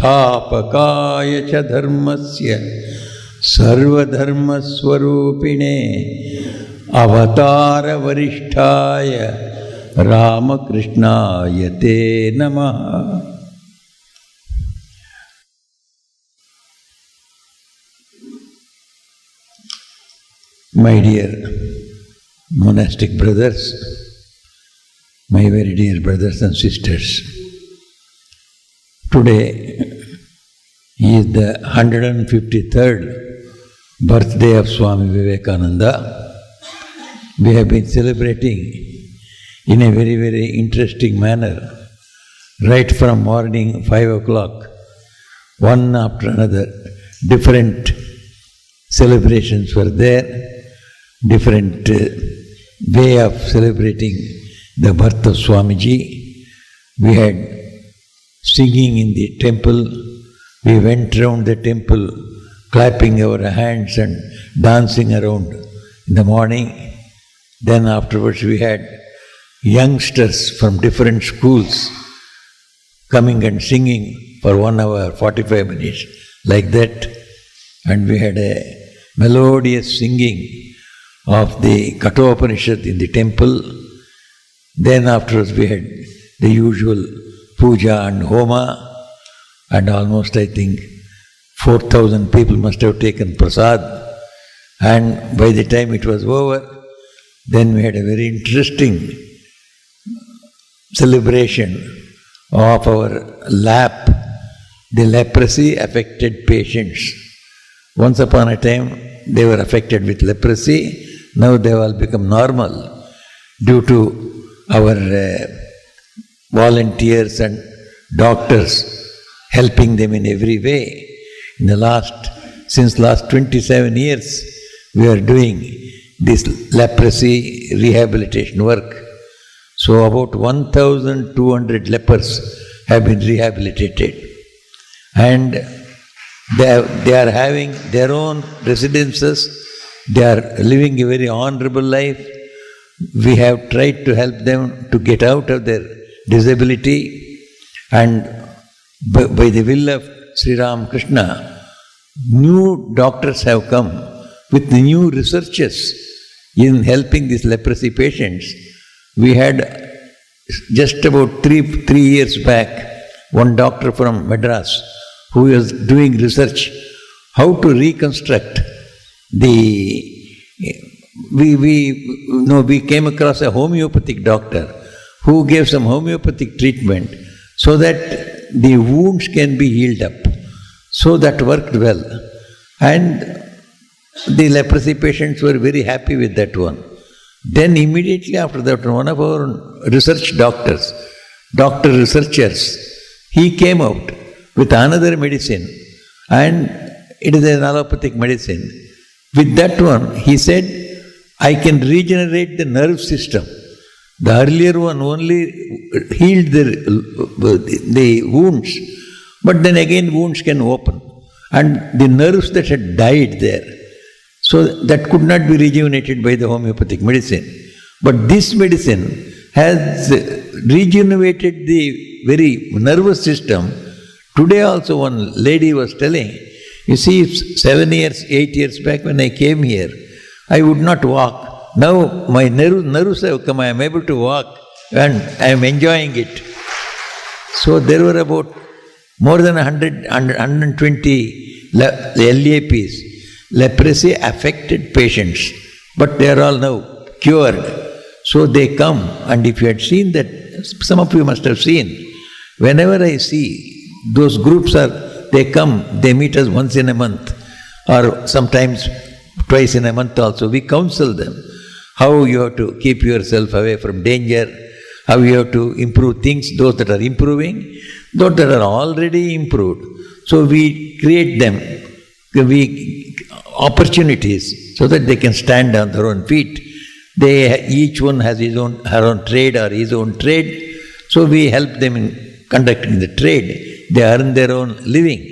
संस्थापकाय च धर्मस्य सर्वधर्मस्वरूपिणे अवतार वरिष्ठाय रामकृष्णाय ते नमः. My dear monastic brothers, my very dear brothers and sisters, today is the 153rd birthday of Swami Vivekananda. We have been celebrating in a very, very interesting manner, right from morning 5 o'clock, one after another. Different celebrations were there, different way of celebrating the birth of Swamiji. We had singing in the temple. We went round the temple, clapping our hands and dancing around in the morning. Then afterwards we had youngsters from different schools coming and singing for 1 hour, 45 minutes, like that. And we had a melodious singing of the Kathopanishad in the temple. Then afterwards we had the usual puja and homa, and almost I think 4,000 people must have taken prasad. And by the time it was over, then we had a very interesting celebration of our LAP, the leprosy affected patients. Once upon a time they were affected with leprosy, now they have all become normal due to our volunteers and doctors helping them in every way. Since last 27 years we are doing this leprosy rehabilitation work. So about 1,200 lepers have been rehabilitated, and they are having their own residences. They are living a very honorable life. We have tried to help them to get out of their disability, and by the will of Sri Ramakrishna, new doctors have come with new researches in helping these leprosy patients. We had just about three years back one doctor from Madras who was doing research how to reconstruct we came across a homeopathic doctor who gave some homeopathic treatment so that the wounds can be healed up. So that worked well, and the leprosy patients were very happy with that one. Then immediately after that, one of our research researchers, he came out with another medicine, and it is an allopathic medicine. With that one, he said, I can regenerate the nerve system. The earlier one only healed the wounds, but then again wounds can open, and the nerves that had died there, so that could not be rejuvenated by the homeopathic medicine. But this medicine has rejuvenated the very nervous system. Today also one lady was telling, you see, 7 years, 8 years back when I came here, I would not walk. Now my nerves have come, I am able to walk and I am enjoying it. So there were about more than 120 LAPs, leprosy affected patients, but they are all now cured. So they come, and if you had seen that, some of you must have seen, whenever I see those groups they come, they meet us once in a month or sometimes twice in a month also. We counsel them how you have to keep yourself away from danger, how you have to improve things, those that are improving, those that are already improved. So we create them opportunities so that they can stand on their own feet. Each one has her own trade or his own trade. So we help them in conducting the trade. They earn their own living.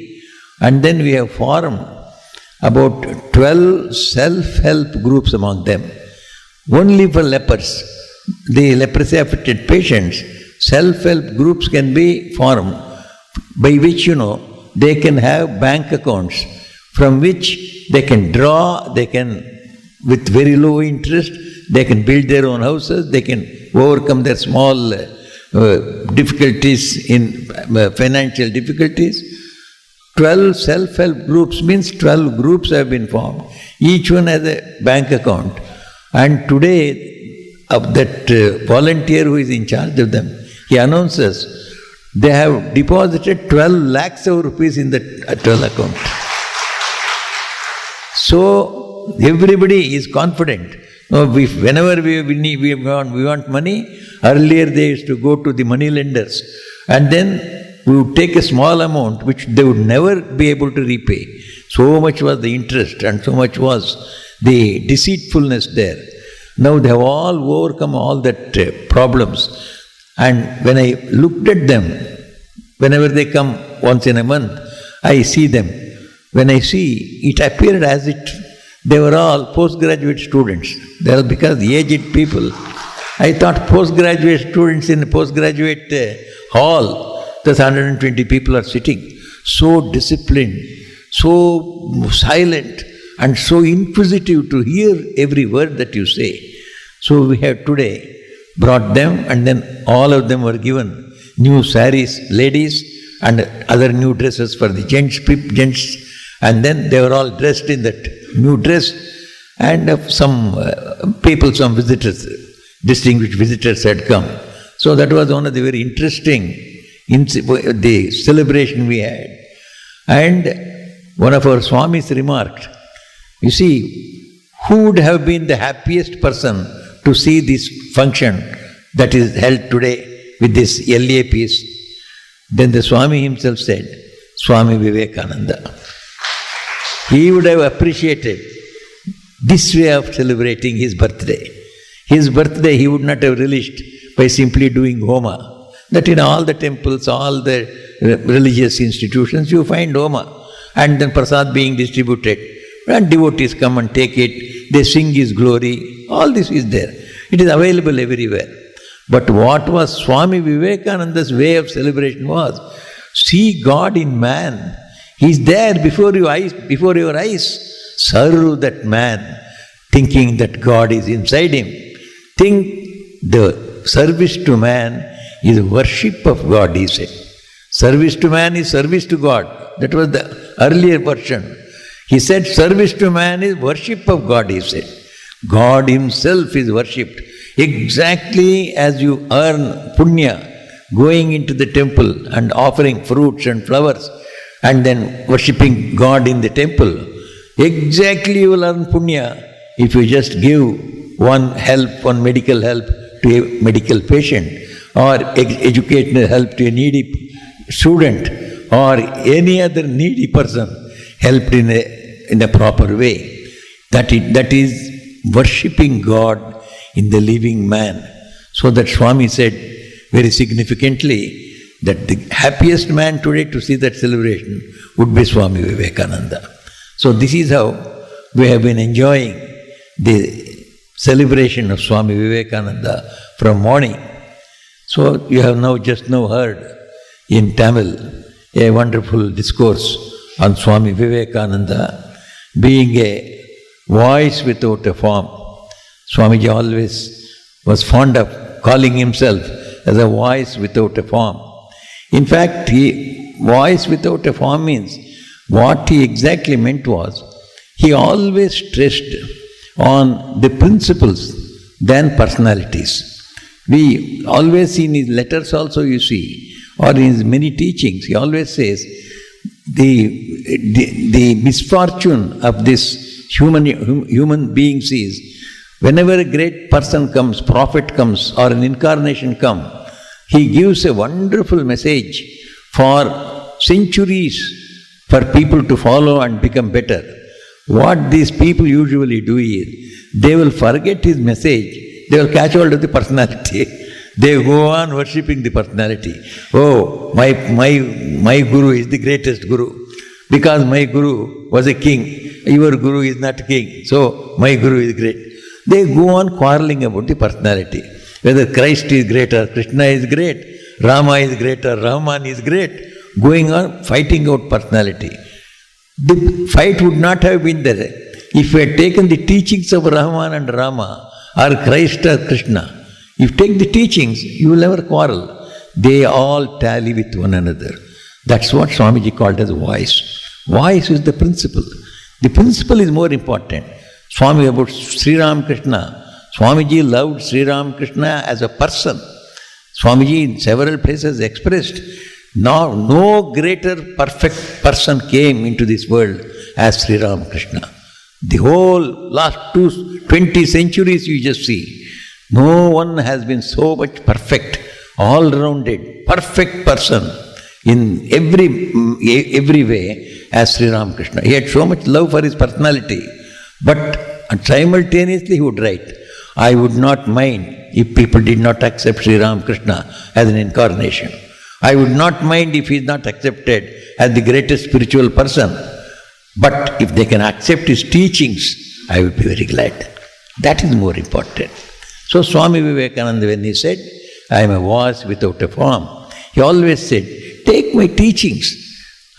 And then we have formed about 12 self-help groups among them. Only for lepers, the leprosy affected patients, self-help groups can be formed by which, they can have bank accounts from which they can draw, they can, with very low interest, they can build their own houses, they can overcome their small difficulties in financial difficulties. 12 self-help groups means 12 groups have been formed. Each one has a bank account. And today, of that volunteer who is in charge of them, he announces they have deposited 12 lakhs of rupees in the 12 account. So, everybody is confident. No, whenever we want money, earlier they used to go to the money lenders and then we would take a small amount which they would never be able to repay. So much was the interest and so much was the deceitfulness there. Now they have all overcome all that problems. And when I looked at them, whenever they come once in a month, I see them. When I see, it appeared as if they were all postgraduate students. They are because aged people. I thought postgraduate students in the postgraduate hall, there's 120 people are sitting. So disciplined, so silent, and so inquisitive to hear every word that you say. So we have today brought them, and then all of them were given new saris, ladies, and other new dresses for the gents, and then they were all dressed in that new dress, and some people, some visitors, distinguished visitors had come. So that was one of the very interesting the celebration we had. And one of our Swamis remarked, you see, who would have been the happiest person to see this function that is held today with this LAPs? Then the Swami himself said, Swami Vivekananda. He would have appreciated this way of celebrating his birthday. His birthday he would not have relished by simply doing homa. That in all the temples, all the religious institutions, you find homa. And then prasad being distributed. And devotees come and take it. They sing his glory. All this is there. It is available everywhere. But what was Swami Vivekananda's way of celebration was, see God in man. He is there before your eyes. Serve that man, thinking that God is inside him. Think the service to man is worship of God, he said. Service to man is service to God. That was the earlier version. He said service to man is worship of God, he said. God himself is worshipped. Exactly as you earn punya, going into the temple and offering fruits and flowers and then worshipping God in the temple, exactly you will earn punya if you just give one medical help to a medical patient, or educational help to a needy student, or any other needy person helped in a proper way. That is worshipping God in the living man. So that Swami said very significantly that the happiest man today to see that celebration would be Swami Vivekananda. So this is how we have been enjoying the celebration of Swami Vivekananda from morning. So you have just now heard in Tamil a wonderful discourse on Swami Vivekananda being a voice without a form. Swamiji always was fond of calling himself as a voice without a form. In fact, voice without a form means what he exactly meant was, he always stressed on the principles than personalities. We always in his letters also you see, or in his many teachings, he always says, the misfortune of this human beings is, whenever a great person comes, prophet comes, or an incarnation comes, he gives a wonderful message for centuries for people to follow and become better. What these people usually do is, they will forget his message, they will catch hold of the personality. They go on worshipping the personality. Oh, my guru is the greatest guru. Because my guru was a king, your guru is not king, so my guru is great. They go on quarreling about the personality. Whether Christ is greater, Krishna is great, Rama is greater, Rahman is great. going on fighting out personality. The fight would not have been there if we had taken the teachings of Rahman and Rama or Christ or Krishna. If you take the teachings, you will never quarrel. They all tally with one another. That's what Swamiji called as voice. Voice is the principle. The principle is more important. Swami about Sri Ramakrishna. Swamiji loved Sri Ramakrishna as a person. Swamiji in several places expressed, no greater perfect person came into this world as Sri Ramakrishna. The whole last 20 centuries you just see, no one has been so much perfect, all-rounded, perfect person in every way as Sri Ramakrishna. He had so much love for his personality, but simultaneously he would write, I would not mind if people did not accept Sri Ramakrishna as an incarnation. I would not mind if he is not accepted as the greatest spiritual person. But if they can accept his teachings, I would be very glad. That is more important. So Swami Vivekananda, when he said, I am a voice without a form, he always said, take my teachings.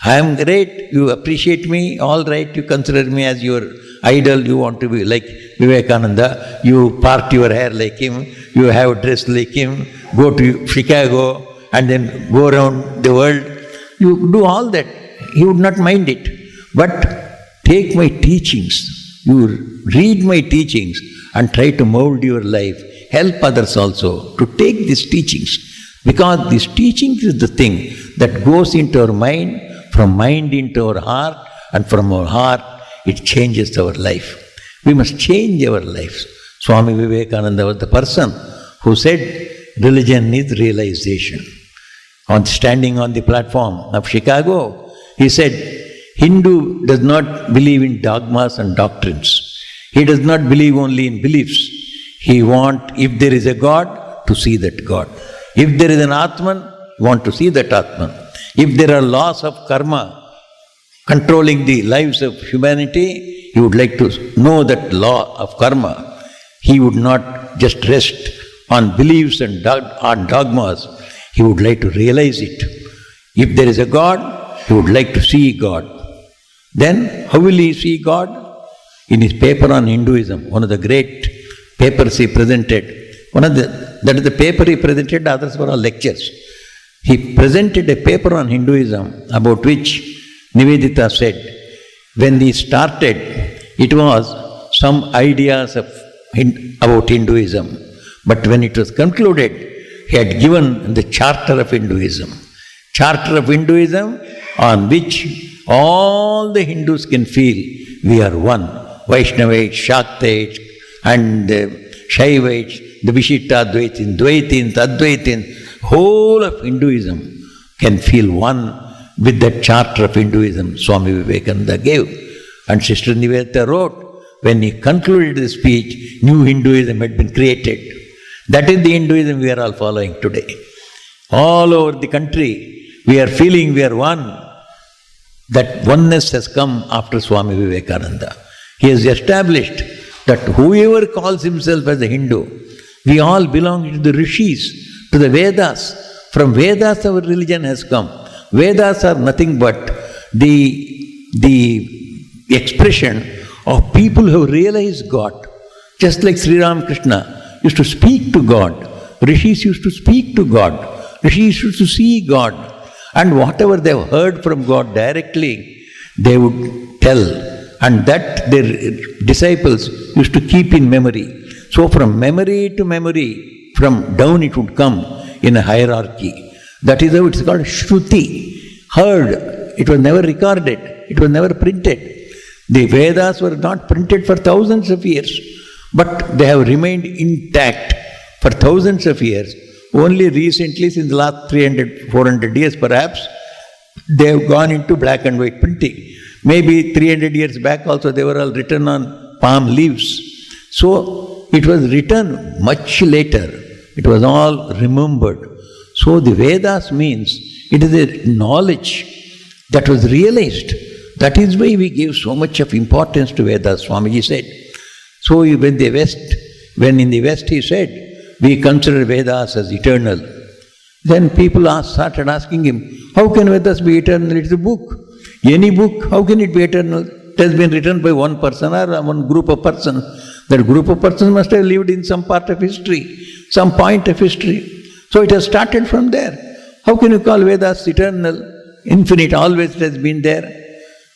I am great, you appreciate me, all right, you consider me as your idol, you want to be like Vivekananda, you part your hair like him, you have dress like him, go to Chicago and then go around the world. You do all that. He would not mind it. But take my teachings, you read my teachings and try to mold your life. Help others also to take these teachings. Because these teachings is the thing that goes into our mind, from mind into our heart, and from our heart it changes our life. We must change our lives. Swami Vivekananda was the person who said, religion is realization. Standing on the platform of Chicago, he said, Hindu does not believe in dogmas and doctrines. He does not believe only in beliefs. He wants, if there is a God, to see that God. If there is an Atman, want to see that Atman. If there are laws of karma controlling the lives of humanity, he would like to know that law of karma. He would not just rest on beliefs and on dogmas. He would like to realize it. If there is a God, he would like to see God. Then how will he see God? In his paper on Hinduism, one of the great papers he presented, that is the paper he presented, the others were all lectures. He presented a paper on Hinduism about which Nivedita said, when he started, it was some ideas about Hinduism. But when it was concluded, he had given the Charter of Hinduism. Charter of Hinduism on which all the Hindus can feel we are one. Vaishnavaites, Shaktaites, and Shaivaites, the Vishittadvaitin, Dvaitin, Advaitin, whole of Hinduism can feel one with that Charter of Hinduism Swami Vivekananda gave. And Sister Nivedita wrote, when he concluded the speech, new Hinduism had been created. That is the Hinduism we are all following today. All over the country, we are feeling we are one. That oneness has come after Swami Vivekananda. He has established that whoever calls himself as a Hindu, we all belong to the Rishis, to the Vedas. From Vedas our religion has come. Vedas are nothing but the expression of people who have realized God. Just like Sri Ramakrishna used to speak to God, Rishis used to speak to God, Rishis used to see God. And whatever they have heard from God directly, they would tell. And that their disciples used to keep in memory. So from memory to memory, from down it would come in a hierarchy. That is how it's called Shruti. Heard. It was never recorded. It was never printed. The Vedas were not printed for thousands of years. But they have remained intact for thousands of years. Only recently, since the last 300, 400 years perhaps, they have gone into black and white printing. Maybe 300 years back also they were all written on palm leaves. So it was written much later. It was all remembered. So the Vedas means it is a knowledge that was realized. That is why we give so much of importance to Vedas, Swamiji said. So when in the West he said, we consider Vedas as eternal. Then people started asking him, how can Vedas be eternal? It's a book. Any book, how can it be eternal? It has been written by one person or one group of persons. That group of persons must have lived in some part of history, some point of history. So it has started from there. How can you call Vedas eternal, infinite, always it has been there?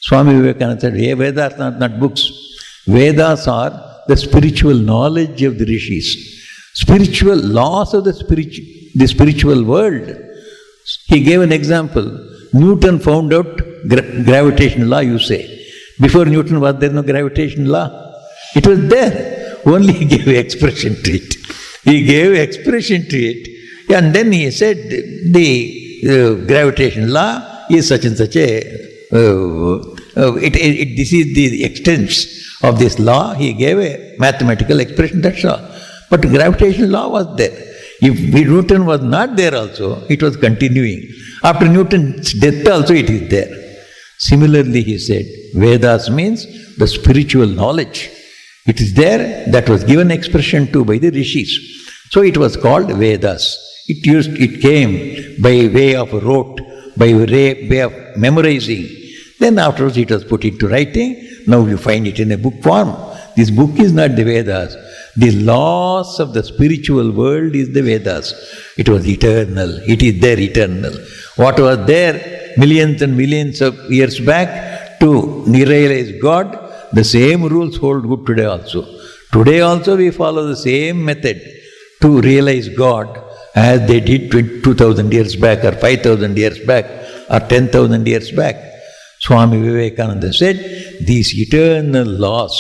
Swami Vivekananda said, hey, Vedas are not books. Vedas are the spiritual knowledge of the rishis, spiritual laws of the spiritual world. He gave an example. Newton found out gravitation law, you say. Before Newton was there no gravitation law? It was there. Only he gave expression to it. He gave expression to it. And then he said the gravitation law is such and such a... this is the extent of this law. He gave a mathematical expression, that's all. But gravitation law was there. If Newton was not there also, it was continuing. After Newton's death also it is there. Similarly, he said, Vedas means the spiritual knowledge. It is there, that was given expression to by the rishis. So it was called Vedas. It came by way of rote, by way of memorizing. Then afterwards it was put into writing. Now you find it in a book form. This book is not the Vedas. The laws of the spiritual world is the Vedas. It was eternal. It is there eternal. What was there millions and millions of years back to realize God, the same rules hold good today also. Today also we follow the same method to realize God as they did 2,000 years back or 5,000 years back or 10,000 years back. Swami Vivekananda said, these eternal laws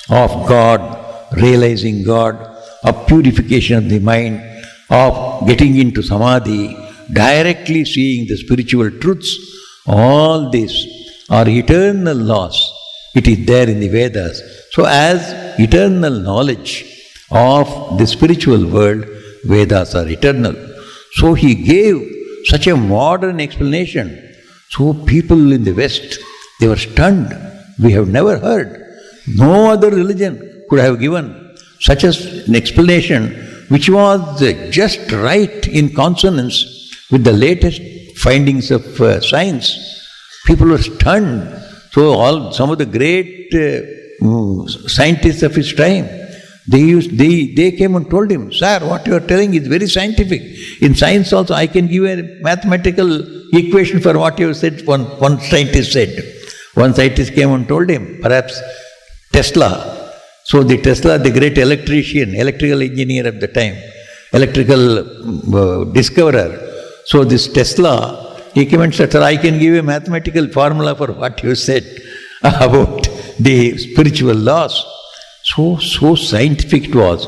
of God, realizing God, of purification of the mind, of getting into samadhi, directly seeing the spiritual truths, all these are eternal laws. It is there in the Vedas. So as eternal knowledge of the spiritual world, Vedas are eternal. So he gave such a modern explanation. So people in the West, they were stunned. We have never heard. No other religion could have given such an explanation which was just right in consonance with the latest findings of science. People were stunned. So some of the great scientists of his time, they came and told him, sir, what you are telling is very scientific. In science also I can give a mathematical equation for what you have said, one scientist said. One scientist came and told him, perhaps Tesla. So the Tesla, the great electrician, electrical engineer of the time, electrical discoverer. So this Tesla, he came and said, sir, I can give a mathematical formula for what you said about the spiritual laws. So scientific it was.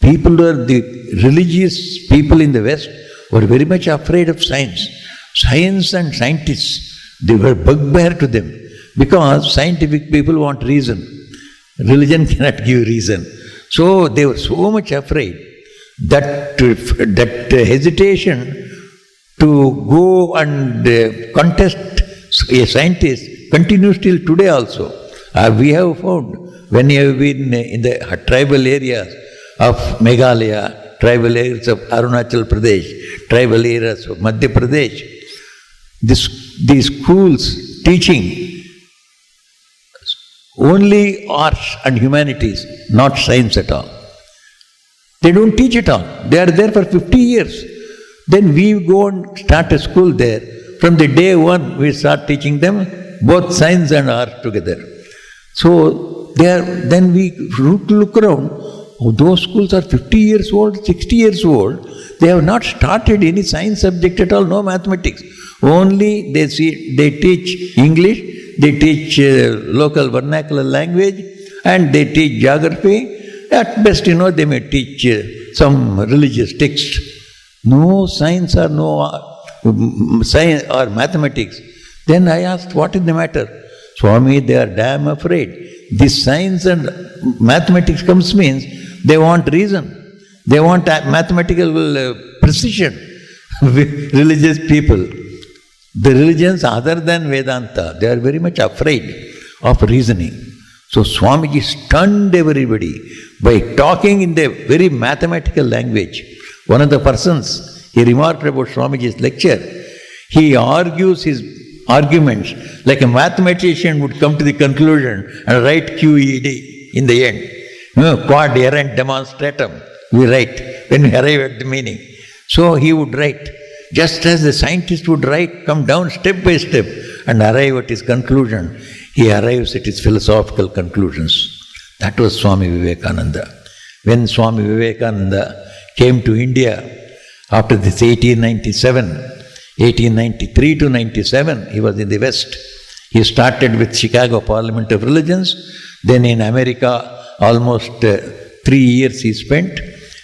The religious people in the West were very much afraid of science. Science and scientists, they were bugbear to them because scientific people want reason. Religion cannot give reason. So they were so much afraid that hesitation to go and contest a scientist continues till today also. We have found, when you have been in the tribal areas of Meghalaya, tribal areas of Arunachal Pradesh, tribal areas of Madhya Pradesh, these schools teaching only arts and humanities, not science at all. They don't teach at all. They are there for 50 years. Then we go and start a school there. From the day one, we start teaching them both science and art together. So then we look around. Oh, those schools are 50 years old, 60 years old. They have not started any science subject at all, no mathematics. Only they teach English, they teach local vernacular language, and they teach geography. At best, they may teach some religious text. No science or science or mathematics. Then I asked, what is the matter? Swami, they are damn afraid. This science and mathematics comes means they want reason. They want mathematical precision. Religious people. The religions other than Vedanta, they are very much afraid of reasoning. So Swamiji stunned everybody by talking in the very mathematical language. One of the persons He remarked about Swamiji's lecture. He argues his arguments like a mathematician would come to the conclusion and write QED in the end. Quad errant demonstratum, we write when we arrive at the meaning. So he would write, just as the scientist would write, come down step by step and arrive at his conclusion. He arrives at his philosophical conclusions. That was Swami Vivekananda. When Swami Vivekananda came to India after this 1893 to 97, he was in the West. He started with Chicago Parliament of Religions, then in America almost 3 years he spent,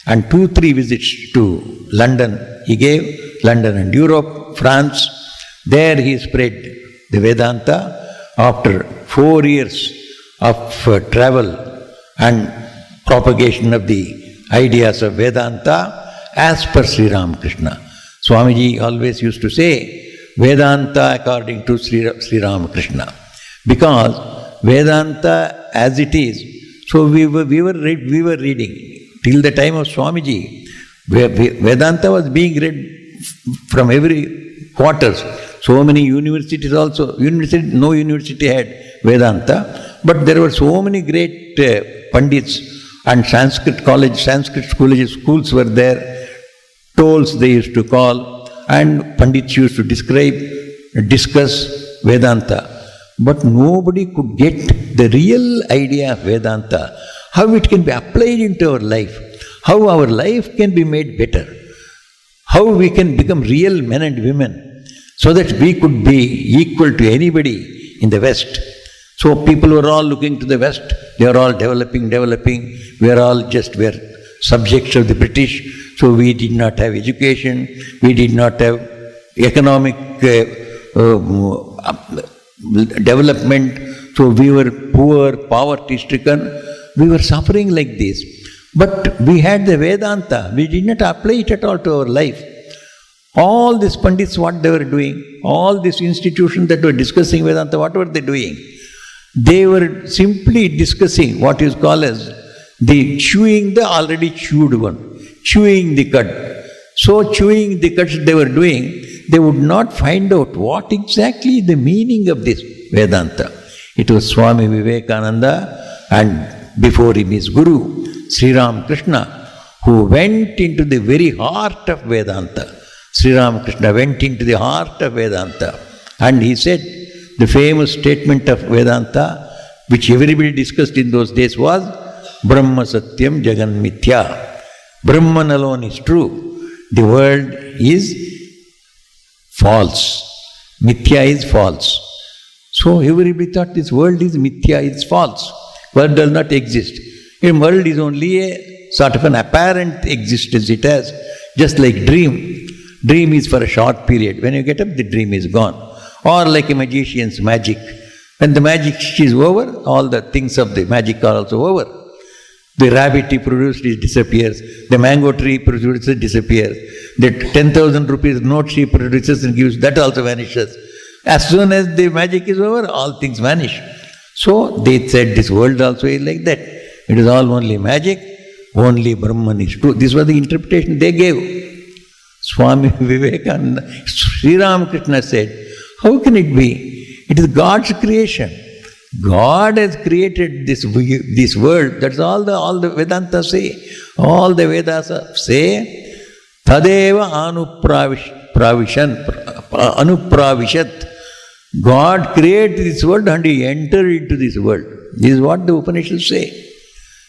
and 2-3 visits to London he gave, London and Europe, France. There he spread the Vedanta. After 4 years of travel and propagation of the ideas of Vedanta as per Sri Ramakrishna. Swamiji always used to say, Vedanta according to Sri Ramakrishna. Because Vedanta as it is, so we were reading. Till the time of Swamiji, Vedanta was being read from every quarters. So many universities also, no university had Vedanta, but there were so many great Pandits and Sanskrit schools were there. Tolls they used to call, and Pandits used to discuss Vedanta. But nobody could get the real idea of Vedanta, how it can be applied into our life, how our life can be made better, how we can become real men and women, so that we could be equal to anybody in the West. So people were all looking to the West, they are all developing, we are all we're subjects of the British, so we did not have education, we did not have economic development, so we were poor, poverty-stricken, we were suffering like this. But we had the Vedanta, we did not apply it at all to our life. All these Pandits, what they were doing, all these institutions that were discussing Vedanta, what were they doing? They were simply discussing what is called as chewing the already chewed one, chewing the cud. So chewing the cuds they were doing, they would not find out what exactly the meaning of this Vedanta. It was Swami Vivekananda and before him his Guru, Sri Ramakrishna, who went into the very heart of Vedanta. Sri Ramakrishna went into the heart of Vedanta and he said, the famous statement of Vedanta, which everybody discussed in those days was, Brahma Satyam Jagan Mithya. Brahman alone is true. The world is false. Mithya is false. So everybody thought this world is Mithya, it's false. World does not exist. The world is only a sort of an apparent existence it has, just like dream. Dream is for a short period. When you get up, the dream is gone. Or like a magician's magic. When the magic is over, all the things of the magic are also over. The rabbit he produced, it disappears. The mango tree produces, disappears. The 10,000 rupees note she produces and gives, that also vanishes. As soon as the magic is over, all things vanish. So they said this world also is like that. It is all only magic, only Brahman is true. This was the interpretation they gave. Swami Vivekananda, Sri Ramakrishna said, how can it be? It is God's creation. God has created this world. That's all the Vedanta say. All the Vedas say, Tadeva anupravishat. God created this world and He entered into this world. This is what the Upanishads say.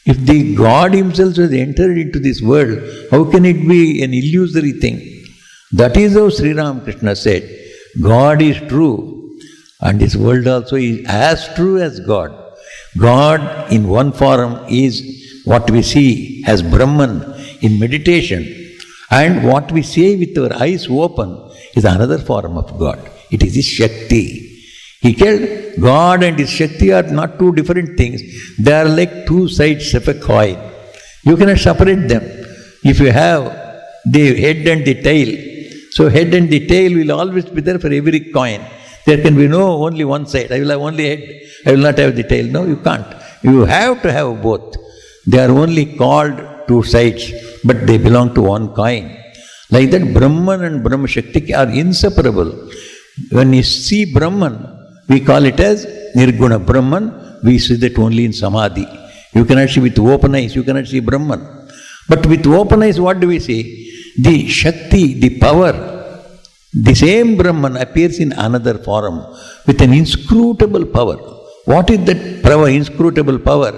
If the God Himself has entered into this world, how can it be an illusory thing? That is how Sri Ramakrishna said, God is true and this world also is as true as God. God in one form is what we see as Brahman in meditation, and what we see with our eyes open is another form of God. It is His Shakti. He told God and His Shakti are not two different things. They are like two sides of a coin. You cannot separate them. If you have the head and the tail, so head and the tail will always be there for every coin. There can be no only one side. I will have only head, I will not have the tail. No, you can't. You have to have both. They are only called two sides, but they belong to one coin. Like that, Brahman and Brahma Shakti are inseparable. When you see Brahman, we call it as Nirguna Brahman. We see that only in Samadhi. You cannot see with open eyes, you cannot see Brahman. But with open eyes, what do we see? The Shakti, the power, the same Brahman appears in another form with an inscrutable power. What is that power, inscrutable power?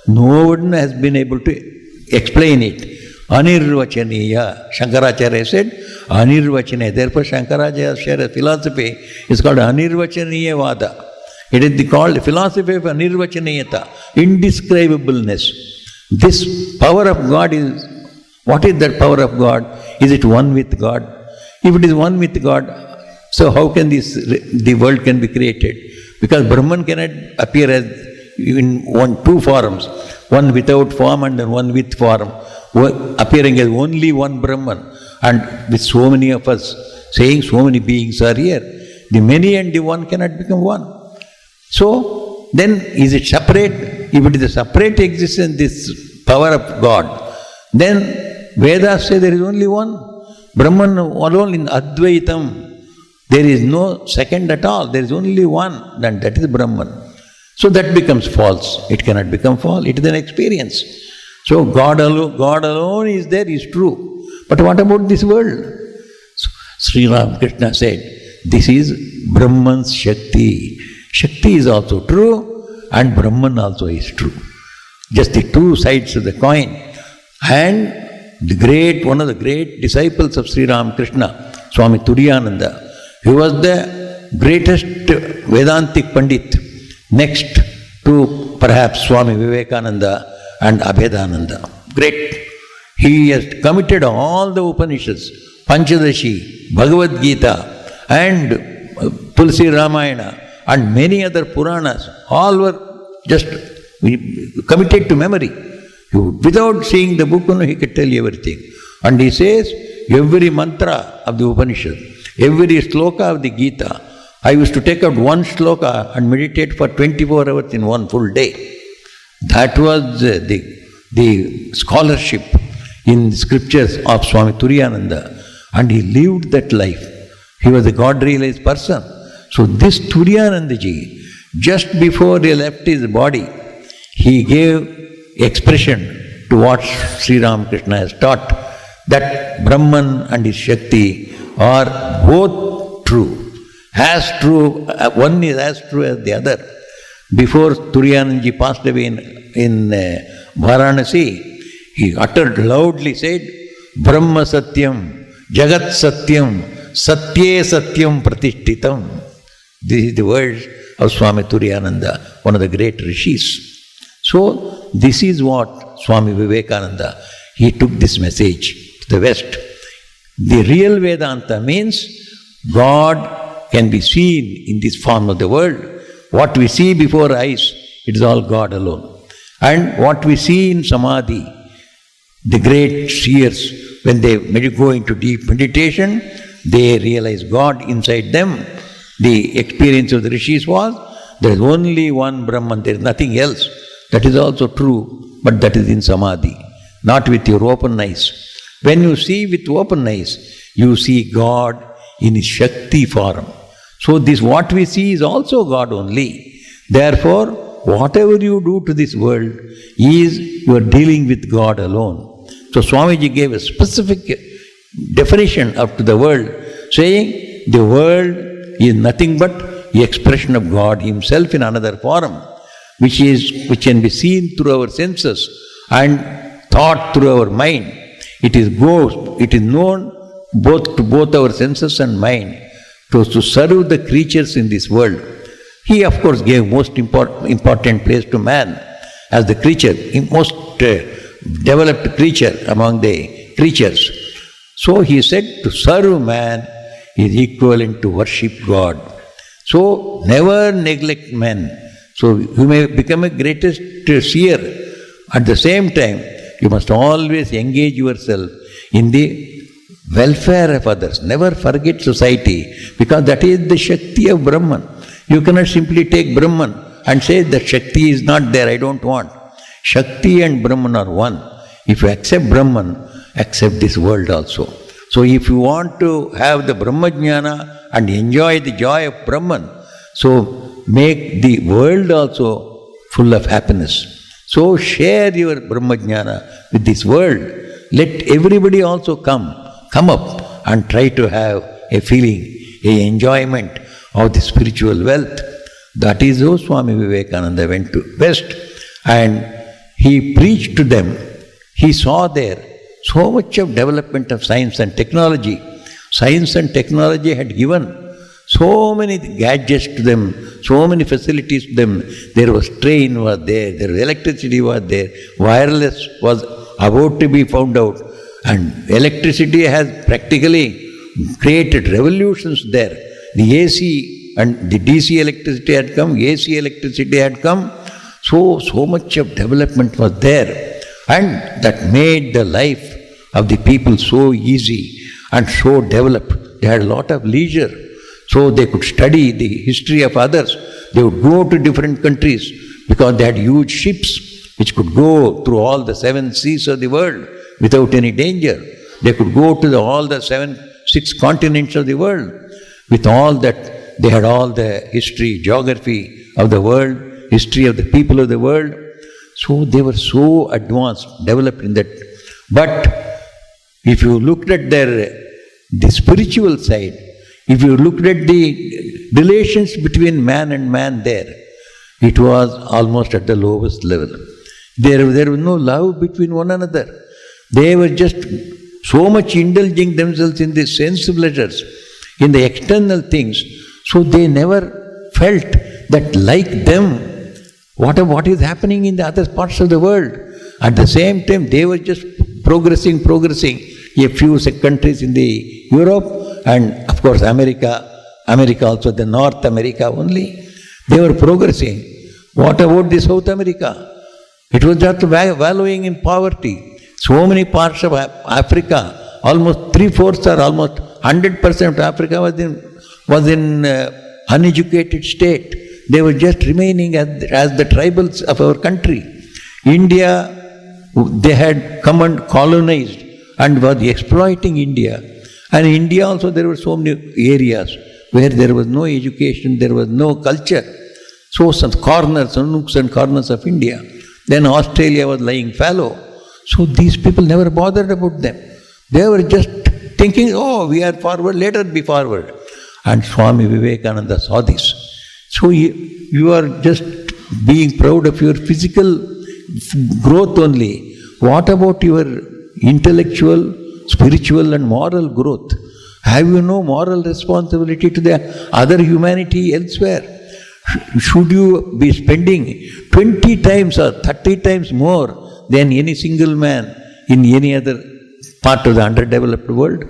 No one has been able to explain it. Anirvachaniya. Shankaracharya said, Anirvachaniya. Therefore, Shankaracharya's philosophy is called Anirvachaniya Vada. It is called the philosophy of Anirvachaniyata, indescribableness. This power of God is, what is that power of God? Is it one with God? If it is one with God, so how can the world can be created? Because Brahman cannot appear as in two forms, one without form and one with form, appearing as only one Brahman. And with so many of us saying so many beings are here, the many and the one cannot become one. So, then is it separate? If it is a separate existence, this power of God, then Vedas say there is only one. Brahman alone in Advaitam. There is no second at all. There is only one, and that is Brahman. So that becomes false. It cannot become false. It is an experience. So God alone is there, is true. But what about this world? So, Sri Ramakrishna said, this is Brahman's Shakti. Shakti is also true and Brahman also is true. Just the two sides of the coin. And one of the great disciples of Sri Ramakrishna, Swami Ananda, he was the greatest Vedantic Pandit, next to perhaps Swami Vivekananda and Abhedananda. Great. He has committed all the Upanishads, Panchadashi, Bhagavad Gita, and Tulsi Ramayana, and many other Puranas. All were just committed to memory. Without seeing the book, he could tell you everything. And he says, every mantra of the Upanishad, every sloka of the Gita, I used to take out one sloka and meditate for 24 hours in one full day. That was the scholarship in the scriptures of Swami Turiyananda. And he lived that life. He was a God-realized person. So this Turiyanandaji, just before he left his body, he gave expression to what Sri Ramakrishna has taught, that Brahman and his Shakti are both true. As true, one is as true as the other. Before Turiyanandaji passed away in Varanasi, he uttered loudly, said, Brahma Satyam, Jagat Satyam, Satye Satyam Pratishtitam. This is the words of Swami Turiyananda, one of the great rishis. So, this is what Swami Vivekananda, he took this message to the West. The real Vedanta means God can be seen in this form of the world. What we see before our eyes, it is all God alone. And what we see in Samadhi, the great seers, when they go into deep meditation, they realize God inside them. The experience of the rishis was, there is only one Brahman, there is nothing else. That is also true, but that is in Samadhi, not with your open eyes. When you see with open eyes, you see God in His Shakti form. So this what we see is also God only. Therefore, whatever you do to this world is you are dealing with God alone. So Swamiji gave a specific definition up to the world, saying the world is nothing but the expression of God Himself in another form, which can be seen through our senses and thought through our mind. It is known to both our senses and mind to serve the creatures in this world. He, of course, gave most important place to man as the creature, most developed creature among the creatures. So he said to serve man is equivalent to worship God. So never neglect man. So you may become a greatest seer. At the same time, you must always engage yourself in the welfare of others. Never forget society, because that is the Shakti of Brahman. You cannot simply take Brahman and say that Shakti is not there, I don't want. Shakti and Brahman are one. If you accept Brahman, accept this world also. So if you want to have the Brahmajnana and enjoy the joy of Brahman, so make the world also full of happiness. So share your Brahmajnana with this world. Let everybody also come up and try to have a feeling, a enjoyment of the spiritual wealth. That is how Swami Vivekananda went to West, and he preached to them. He saw there so much of development of science and technology. Science and technology had given so many gadgets to them, so many facilities to them. There was train was there was electricity was there, wireless was about to be found out, and electricity has practically created revolutions there. The AC and the DC electricity had come, AC electricity had come, so much of development was there, and that made the life of the people so easy and so developed. They had a lot of leisure, so they could study the history of others. They would go to different countries because they had huge ships which could go through all the 7 seas of the world without any danger. They could go to all the 6 continents of the world. With all that, they had all the history, geography of the world, history of the people of the world. So they were so advanced, developed in that. But if you looked at the spiritual side, if you looked at the relations between man and man there, it was almost at the lowest level. There was no love between one another. They were just so much indulging themselves in the sense pleasures, in the external things, so they never felt that like them, what is happening in the other parts of the world. At the same time, they were just progressing. A few countries in the Europe, and of course America also, the North America only, they were progressing. What about the South America? It was just wallowing in poverty. So many parts of Africa, almost 3/4 or almost 100% of Africa was in uneducated state. They were just remaining as the tribals of our country. India, they had come and colonized and was exploiting India. And India also, there were so many areas where there was no education, there was no culture. So some corners, nooks and corners of India. Then Australia was lying fallow. So these people never bothered about them. They were just thinking, oh, we are forward, let us be forward. And Swami Vivekananda saw this. So you are just being proud of your physical growth only. What about your intellectual, spiritual and moral growth? Have you no moral responsibility to the other humanity elsewhere? Should you be spending 20 times or 30 times more than any single man in any other part of the underdeveloped world?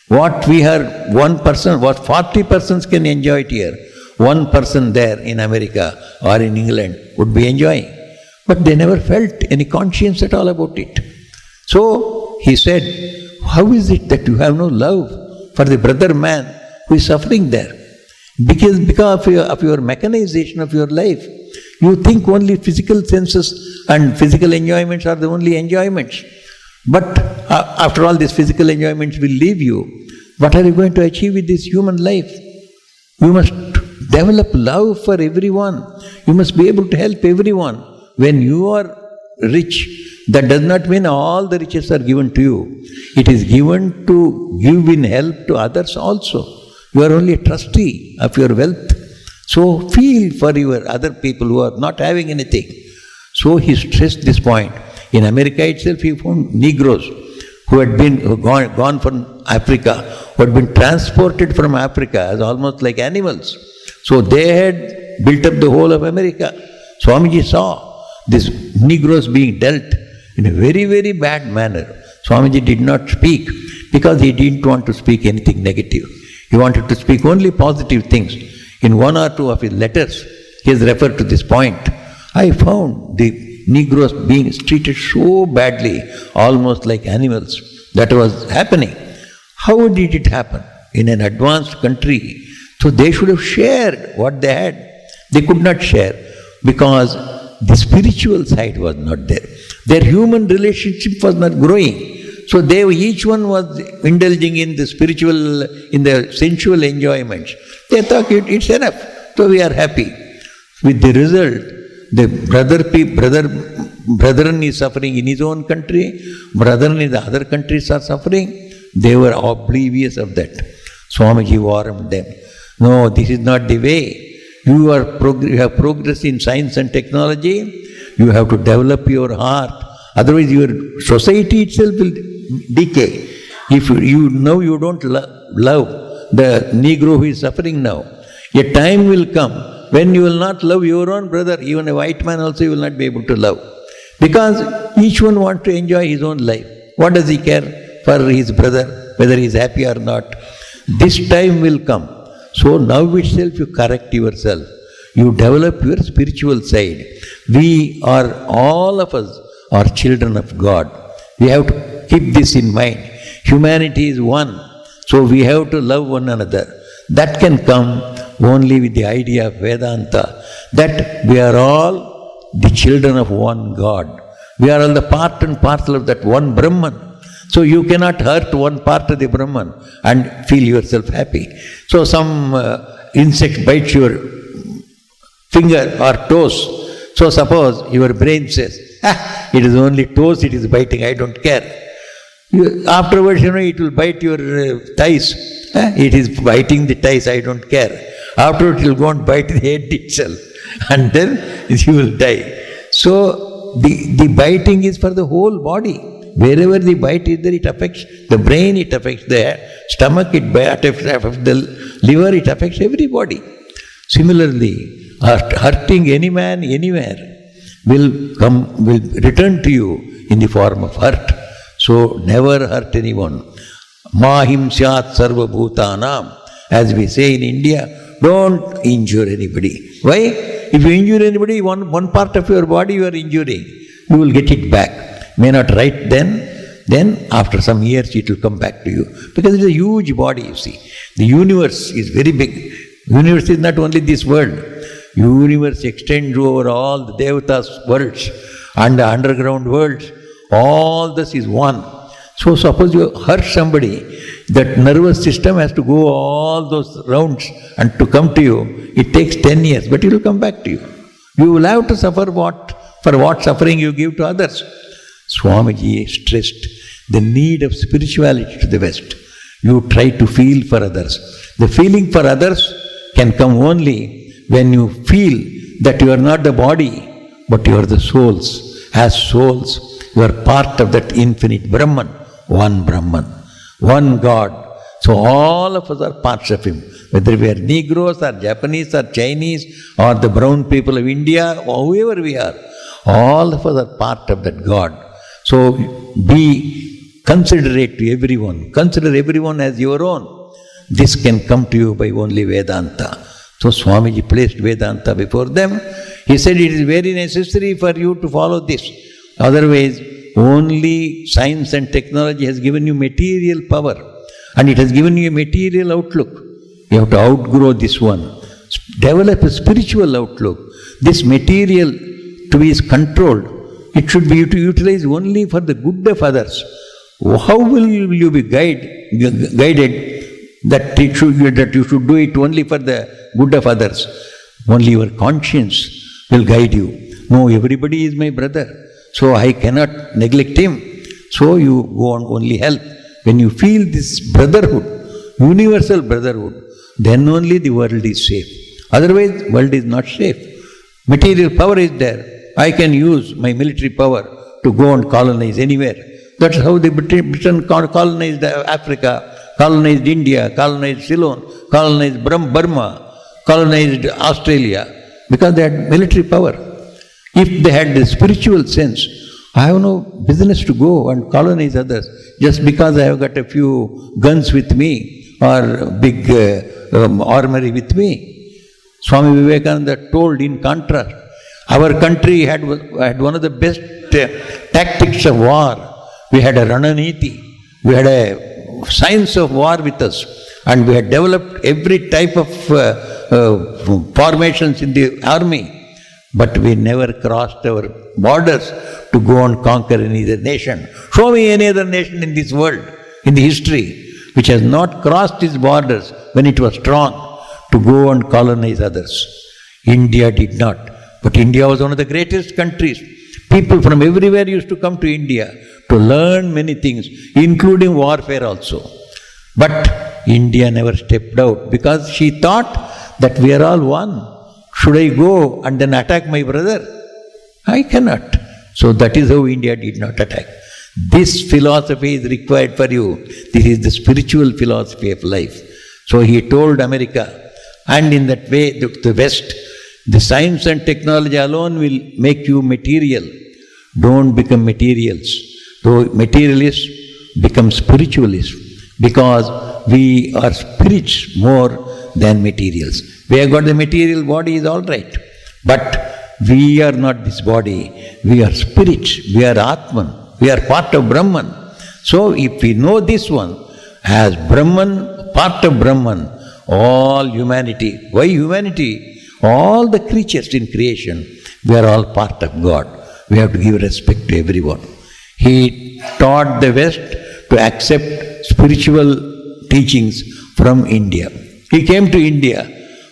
What we are, one person, what 40 persons can enjoy it here, one person there in America or in England would be enjoying. But they never felt any conscience at all about it. So he said, how is it that you have no love for the brother man who is suffering there? Because of your mechanization of your life, you think only physical senses and physical enjoyments are the only enjoyments. But after all, these physical enjoyments will leave you. What are you going to achieve with this human life? You must develop love for everyone. You must be able to help everyone. When you are rich, that does not mean all the riches are given to you. It is given to give in help to others also. You are only a trustee of your wealth. So feel for your other people who are not having anything. So he stressed this point. In America itself, he found Negroes who had gone from Africa, who had been transported from Africa as almost like animals. So they had built up the whole of America. Swamiji saw these Negroes being dealt in a very, very bad manner. Swamiji did not speak because he didn't want to speak anything negative. He wanted to speak only positive things. In one or two of his letters, he has referred to this point. I found the Negroes being treated so badly, almost like animals. That was happening. How did it happen? In an advanced country. So they should have shared what they had. They could not share because the spiritual side was not there. Their human relationship was not growing. So each one was indulging in the spiritual, in the sensual enjoyments. They thought it's enough. So we are happy. With the result, the brethren is suffering in his own country, brethren in the other countries are suffering. They were oblivious of that. Swamiji warned them. No, this is not the way. You have progressed in science and technology. You have to develop your heart. Otherwise, your society itself will decay. If you know you don't love the Negro who is suffering now, a time will come when you will not love your own brother. Even a white man also you will not be able to love. Because each one wants to enjoy his own life. What does he care for his brother, whether he is happy or not? This time will come. So now itself you correct yourself. You develop your spiritual side. We are, all of us are children of God. We have to keep this in mind. Humanity is one. So we have to love one another. That can come only with the idea of Vedanta. That we are all the children of one God. We are all the part and parcel of that one Brahman. So you cannot hurt one part of the Brahman and feel yourself happy. So some insect bites your finger or toes. So suppose your brain says, it is only toes it is biting, I don't care. Afterwards, it will bite your thighs. It is biting the thighs, I don't care. Afterwards, it will go and bite the head itself. And then you will die. So the biting is for the whole body. Wherever the bite is there, it affects the brain, it affects the stomach, it affects the liver, it affects everybody. Similarly, hurting any man anywhere will return to you in the form of hurt. So never hurt anyone. Mahim syat sarva bhutanam. As we say in India, don't injure anybody. Why? If you injure anybody, one part of your body you are injuring, you will get it back. May not right then after some years it will come back to you. Because it is a huge body, you see. The universe is very big. Universe is not only this world. Universe extends over all the Devatas' worlds and the underground worlds. All this is one. So suppose you hurt somebody, that nervous system has to go all those rounds and to come to you. It takes 10 years, but it will come back to you. You will have to suffer for what suffering you give to others. Swamiji stressed the need of spirituality to the West. You try to feel for others. The feeling for others can come only when you feel that you are not the body, but you are the souls. As souls, you are part of that infinite Brahman, one God. So all of us are parts of Him. Whether we are Negroes or Japanese or Chinese or the brown people of India or whoever we are, all of us are part of that God. So be considerate to everyone. Consider everyone as your own. This can come to you by only Vedanta. So Swamiji placed Vedanta before them. He said it is very necessary for you to follow this. Otherwise, only science and technology has given you material power. And it has given you a material outlook. You have to outgrow this one. Develop a spiritual outlook. This material to be controlled. It should be utilized only for the good of others. How will you be guided that you should do it only for the good of others? Only your conscience will guide you. No, everybody is my brother, so I cannot neglect him. So you go on only help. When you feel this brotherhood, universal brotherhood, then only the world is safe. Otherwise, world is not safe. Material power is there. I can use my military power to go and colonize anywhere. That's how the Britain colonized Africa, colonized India, colonized Ceylon, colonized Burma, colonized Australia, because they had military power. If they had the spiritual sense, I have no business to go and colonize others just because I have got a few guns with me or big armory with me. Swami Vivekananda told in contrast, our country had one of the best tactics of war. We had a Rananiti, we had a science of war with us, and we had developed every type of formations in the army. but we never crossed our borders to go and conquer any other nation. Show me any other nation in this world, in the history, which has not crossed its borders when it was strong to go and colonize others. India did not. But India was one of the greatest countries. People from everywhere used to come to India to learn many things, including warfare also. But India never stepped out because she thought that we are all one. Should I go and then attack my brother? I cannot. So that is how India did not attack. This philosophy is required for you. This is the spiritual philosophy of life. So he told America, and in that way the West, the science and technology alone will make you material. Don't become materials. Though materialists, become spiritualists. Because we are spirits more than materials. We have got the material body is all right. But we are not this body. We are spirits. We are Atman. We are part of Brahman. So if we know this one, as Brahman, part of Brahman, all humanity. Why humanity? All the creatures in creation, we are all part of God. We have to give respect to everyone. He taught the West to accept spiritual teachings from India. He came to India,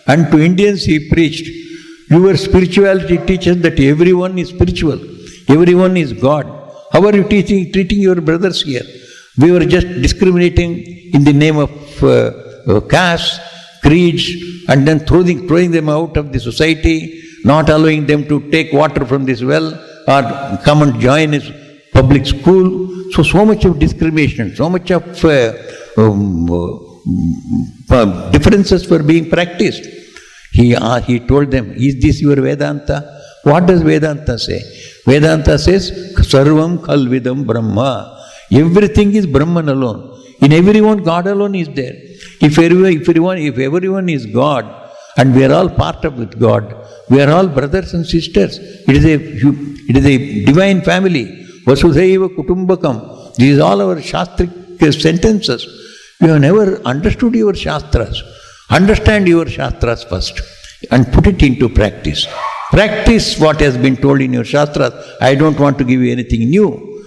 and to Indians he preached, your spirituality teaches that everyone is spiritual. Everyone is God. How are you treating your brothers here? We were just discriminating in the name of caste, creeds, and then throwing them out of the society, not allowing them to take water from this well or come and join his public school. So much of discrimination, so much of differences were being practiced. He told them, is this your Vedanta? What does Vedanta say? Vedanta says, Sarvam Khalvidam Brahma. Everything is Brahman alone. In everyone, God alone is there. If everyone is God, and we are all part of God, we are all brothers and sisters. It is a divine family. Vasudhaiva Kutumbakam. These are all our Shastric sentences. You have never understood your Shastras. Understand your Shastras first and put it into practice. Practice what has been told in your Shastras. I don't want to give you anything new.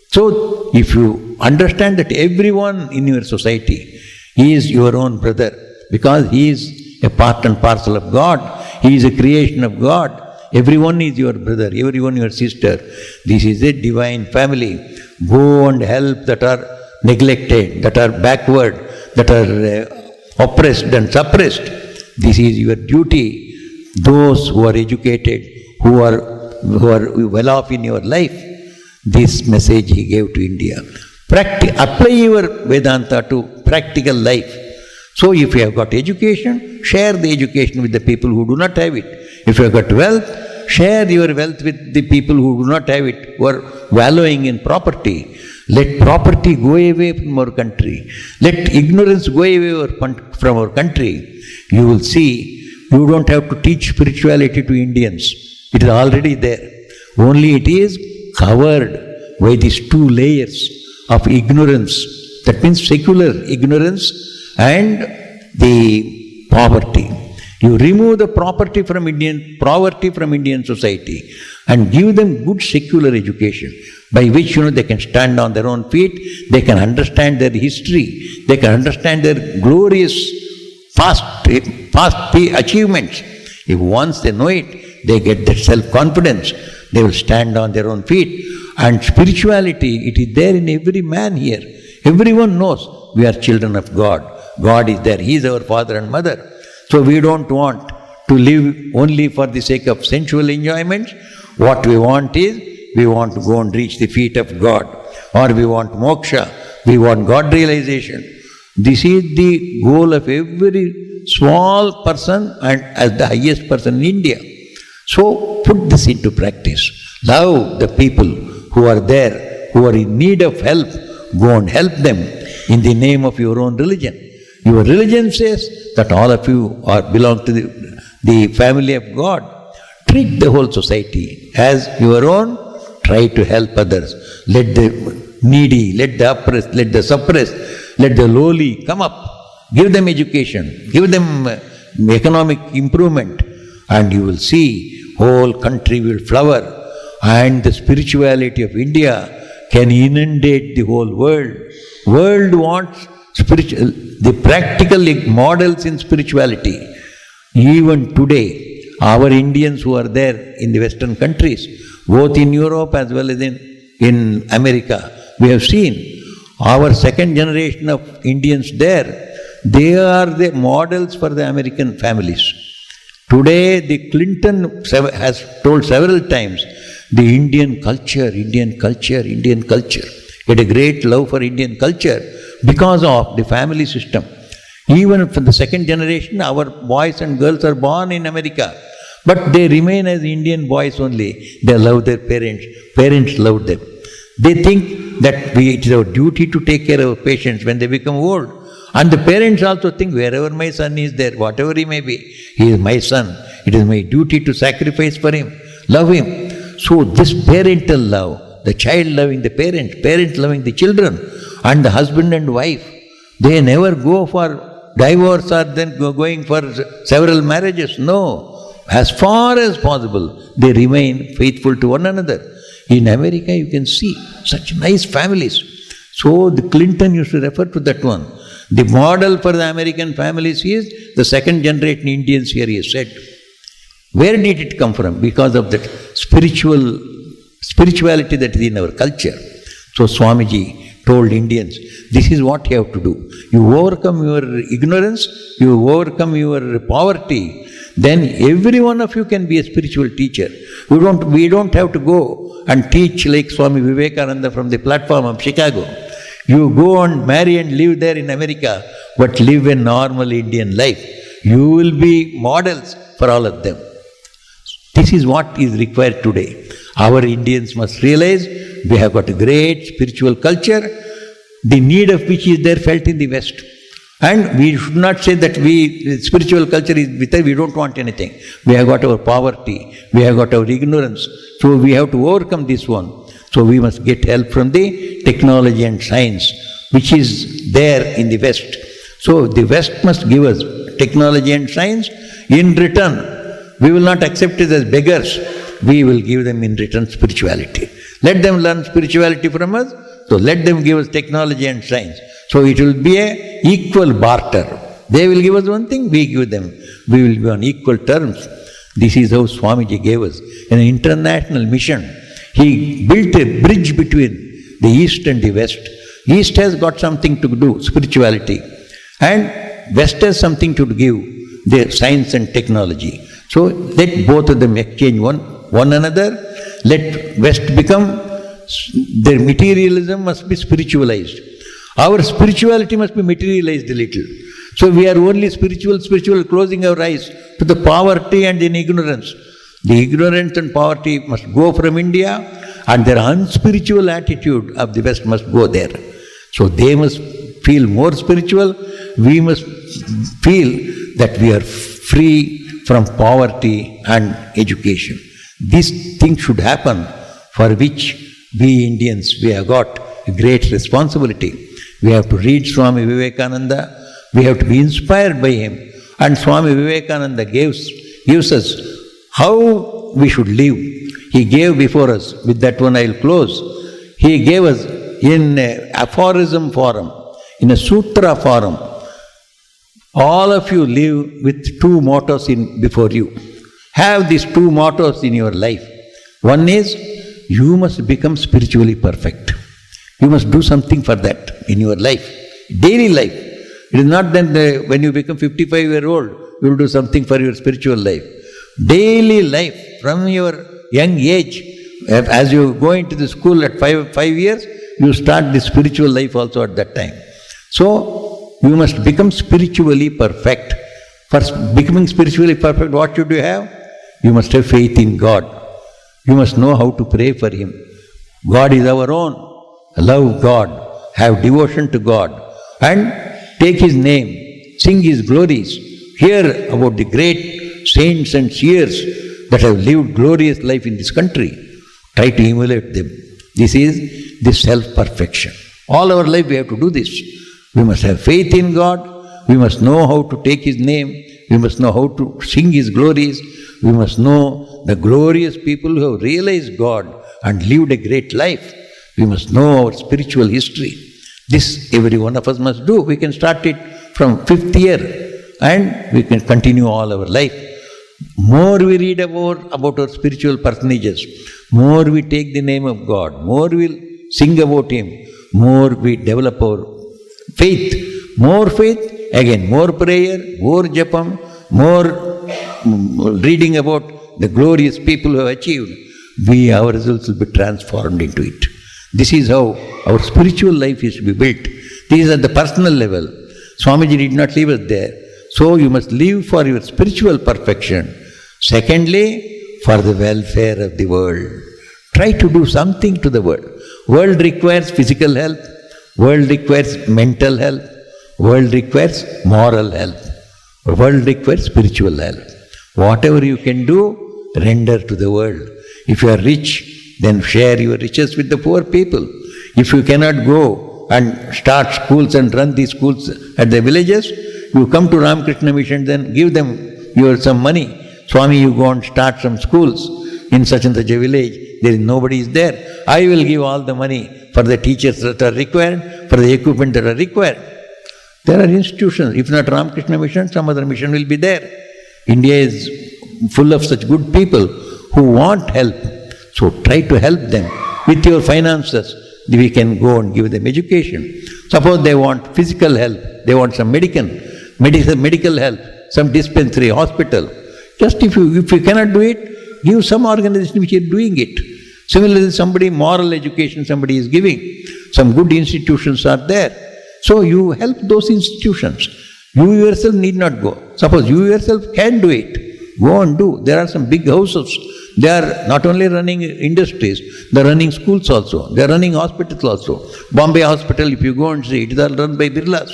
So, if you understand that everyone in your society is your own brother, because he is a part and parcel of God, he is a creation of God, everyone is your brother, everyone your sister. This is a divine family. Go and help that are neglected, that are backward, that are oppressed and suppressed. This is your duty. Those who are educated, who are well off in your life, this message he gave to India. Apply your Vedanta to practical life. So if you have got education, share the education with the people who do not have it. If you have got wealth, share your wealth with the people who do not have it, who are wallowing in property. Let property go away from our country. Let ignorance go away from our country. You will see, you don't have to teach spirituality to Indians. It is already there. Only it is covered by these two layers of ignorance. That means secular ignorance and the poverty. You remove the poverty from Indian society and give them good secular education, by which they can stand on their own feet, they can understand their history, they can understand their glorious past achievements. If once they know it, they get that self-confidence, they will stand on their own feet. And spirituality, it is there in every man here. Everyone knows we are children of God. God is there. He is our father and mother. So we don't want to live only for the sake of sensual enjoyment. What we want is, we want to go and reach the feet of God. Or we want moksha. We want God realization. This is the goal of every small person and as the highest person in India. So put this into practice. Love the people who are there, who are in need of help. Go and help them in the name of your own religion. Your religion says that all of you belong to the family of God. Treat the whole society as your own. Try to help others. Let the needy, let the oppressed, let the suppressed, let the lowly come up. Give them education. Give them economic improvement. And you will see whole country will flower, and the spirituality of India can inundate the whole world. World wants the practical models in spirituality. Even today, our Indians who are there in the Western countries, both in Europe as well as in America, we have seen our second generation of Indians there, they are the models for the American families. Today, the Clinton has told several times, the Indian culture, Indian culture, Indian culture. He had a great love for Indian culture because of the family system. Even for the second generation, our boys and girls are born in America, but they remain as Indian boys only. They love their parents. Parents love them. They think that it is our duty to take care of our patients when they become old. And the parents also think, wherever my son is there, whatever he may be, he is my son. It is my duty to sacrifice for him, love him. So this parental love, the child loving the parent, parent loving the children, and the husband and wife, they never go for divorce or then going for several marriages. No. As far as possible, they remain faithful to one another. In America, you can see such nice families. So the Clinton used to refer to that one. The model for the American families is the second generation Indians here, he said. Where did it come from? Because of that spirituality that is in our culture. So Swamiji told Indians, this is what you have to do. You overcome your ignorance, you overcome your poverty, then every one of you can be a spiritual teacher. We don't have to go and teach like Swami Vivekananda from the platform of Chicago. You go and marry and live there in America, but live a normal Indian life. You will be models for all of them. This is what is required today. Our Indians must realize we have got a great spiritual culture, the need of which is there felt in the West. And we should not say that spiritual culture is with us, we don't want anything. We have got our poverty, we have got our ignorance, so we have to overcome this one. So we must get help from the technology and science, which is there in the West. So the West must give us technology and science. In return, we will not accept it as beggars. We will give them in return spirituality. Let them learn spirituality from us, so let them give us technology and science. So it will be an equal barter. They will give us one thing, we give them. We will be on equal terms. This is how Swamiji gave us an international mission. He built a bridge between the East and the West. East has got something to do, spirituality, and West has something to give, the science and technology. So let both of them exchange one another. Let West become, their materialism must be spiritualized. Our spirituality must be materialized a little. So we are only spiritual, closing our eyes to the poverty and in ignorance. The ignorance and poverty must go from India, and their unspiritual attitude of the West must go there. So they must feel more spiritual. We must feel that we are free from poverty and education. This thing should happen, for which we Indians, we have got a great responsibility. We have to read Swami Vivekananda. We have to be inspired by him. And Swami Vivekananda gives us how we should live. He gave before us, with that one I will close, he gave us in an aphorism form, in a sutra form. All of you live with two mottos before you. Have these two mottos in your life. One is, you must become spiritually perfect. You must do something for that in your life, daily life. It is not that when you become 55-year-old, you will do something for your spiritual life. Daily life, from your young age, as you go into the school at 5 years, you start the spiritual life also at that time. So, you must become spiritually perfect. For becoming spiritually perfect, what should you have? You must have faith in God. You must know how to pray for Him. God is our own. Love God, have devotion to God, and take His name, sing His glories, hear about the great saints and seers that have lived glorious life in this country. Try to emulate them. This is the self-perfection. All our life we have to do this. We must have faith in God, we must know how to take His name, we must know how to sing His glories, we must know the glorious people who have realized God and lived a great life. We must know our spiritual history. This every one of us must do. We can start it from 5th year and we can continue all our life. More we read about our spiritual personages, more we take the name of God, more we'll sing about Him, more we develop our faith. More faith, again more prayer, more japam, more reading about the glorious people who have achieved. Our results will be transformed into it. This is how our spiritual life is to be built. This is at the personal level. Swamiji did not leave us there. So you must live for your spiritual perfection. Secondly, for the welfare of the world. Try to do something to the world. World requires physical health. World requires mental health. World requires moral health. World requires spiritual health. Whatever you can do, render to the world. If you are rich, then share your riches with the poor people. If you cannot go and start schools and run these schools at the villages, you come to Ramakrishna Mission, then give them some money. Swami, you go and start some schools in such and such a village. Nobody is there. I will give all the money for the teachers that are required, for the equipment that are required. There are institutions. If not Ramakrishna Mission, some other mission will be there. India is full of such good people who want help. So try to help them with your finances. We can go and give them education. Suppose they want physical help, they want some medical help, some dispensary, hospital. Just if you cannot do it, give some organization which is doing it. Similarly, moral education somebody is giving. Some good institutions are there. So you help those institutions. You yourself need not go. Suppose you yourself can do it, go and do. There are some big houses. They are not only running industries, they are running schools also. They are running hospitals also. Bombay Hospital, if you go and see, it is all run by Birlas.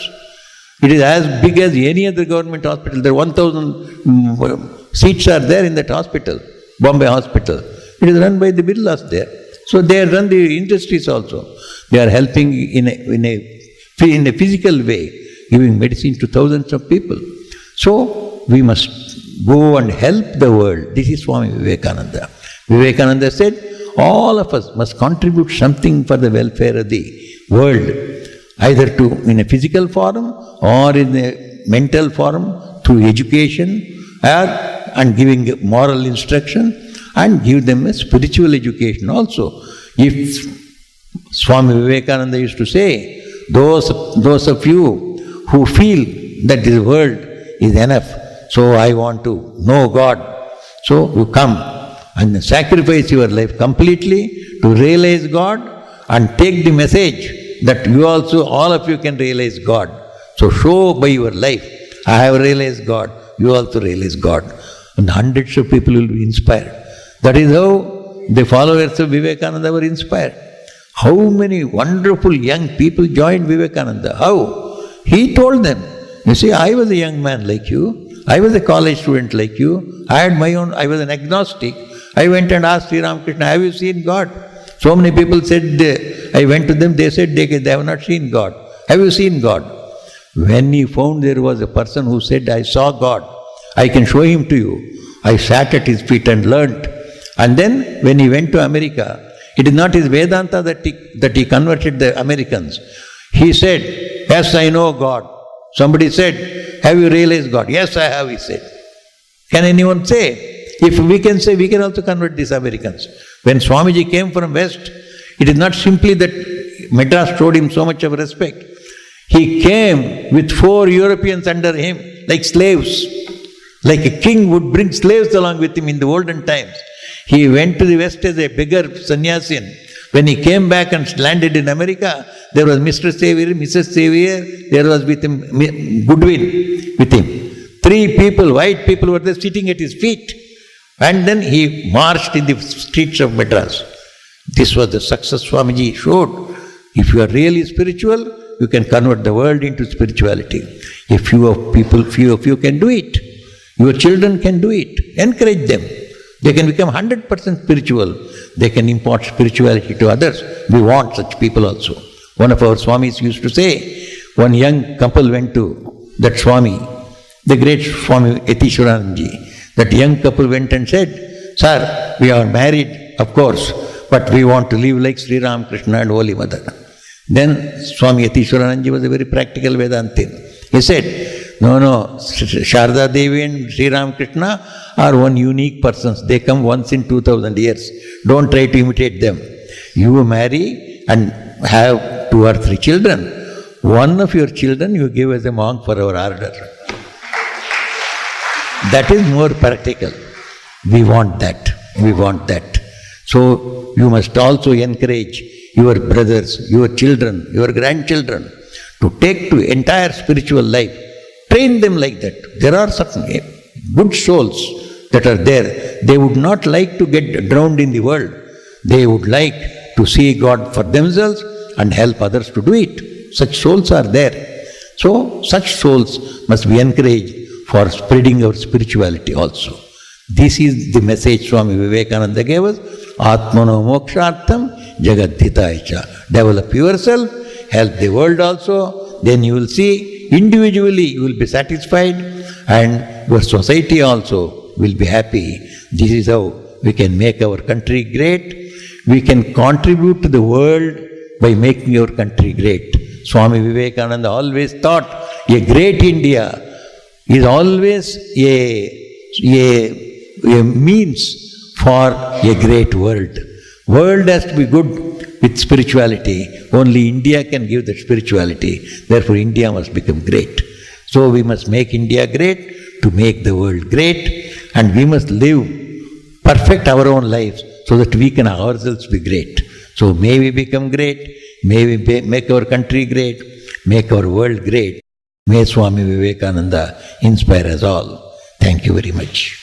It is as big as any other government hospital. There are 1,000 seats are there in that hospital, Bombay Hospital. It is run by the Birlas there. So they run the industries also. They are helping in a physical way, giving medicine to thousands of people. So we must go and help the world. This is Swami Vivekananda. Vivekananda said, all of us must contribute something for the welfare of the world, either in a physical form or in a mental form, through education and giving moral instruction, and give them a spiritual education also. If Swami Vivekananda used to say, those of you who feel that this world is enough, so I want to know God, so you come and sacrifice your life completely to realize God and take the message that you also, all of you can realize God. So show by your life, I have realized God, you also realize God. And hundreds of people will be inspired. That is how the followers of Vivekananda were inspired. How many wonderful young people joined Vivekananda? How? He told them, you see, I was a young man like you. I was a college student like you. I was an agnostic. I went and asked Sri Ramakrishna, have you seen God? So many people said, I went to them, they said they have not seen God. Have you seen God? When he found there was a person who said, I saw God, I can show him to you. I sat at his feet and learnt. And then when he went to America, it is not his Vedanta that he converted the Americans. He said, yes, I know God. Somebody said, have you realized God? Yes, I have, he said. Can anyone say? If we can say, we can also convert these Americans. When Swamiji came from West, it is not simply that Madras showed him so much of respect. He came with 4 Europeans under him, like slaves. Like a king would bring slaves along with him in the olden times. He went to the West as a beggar sannyasin. When he came back and landed in America, there was Mr. Savior, Mrs. Savior, there was with him Goodwin with him. 3 people, white people were there sitting at his feet. And then he marched in the streets of Madras. This was the success Swamiji showed. If you are really spiritual, you can convert the world into spirituality. If few of you can do it, your children can do it. Encourage them. They can become 100% spiritual. They can impart spirituality to others. We want such people also. One of our Swamis used to say, one young couple went to that Swami. the great Swami Yatiswaranandaji. That young couple went and said, "Sir, we are married, of course, but we want to live like Sri Ramakrishna and Holy Mother." Then Swami Yatiswaranandaji was a very practical Vedantin. He said, no, Sharda Devi and Sri Ramakrishna are one unique persons. They come once in 2000 years. Don't try to imitate them. You marry and have 2 or 3 children. One of your children you give as a monk for our order. That is more practical. We want that. We want that. So you must also encourage your brothers, your children, your grandchildren to take to entire spiritual life. Train them like that. There are certain good souls that are there. They would not like to get drowned in the world. They would like to see God for themselves and help others to do it. Such souls are there. So such souls must be encouraged for spreading our spirituality also. This is the message Swami Vivekananda gave us. Atmano mokshartham jagadhitaicha. Develop yourself, help the world also, then you will see individually you will be satisfied and your society also will be happy. This is how we can make our country great. We can contribute to the world by making our country great. Swami Vivekananda always thought a great India is always a means for a great world. World has to be good with spirituality. Only India can give that spirituality. Therefore, India must become great. So we must make India great to make the world great, and we must live perfect our own lives so that we can ourselves be great. So may we become great, may we make our country great, make our world great. May Swami Vivekananda inspire us all. Thank you very much.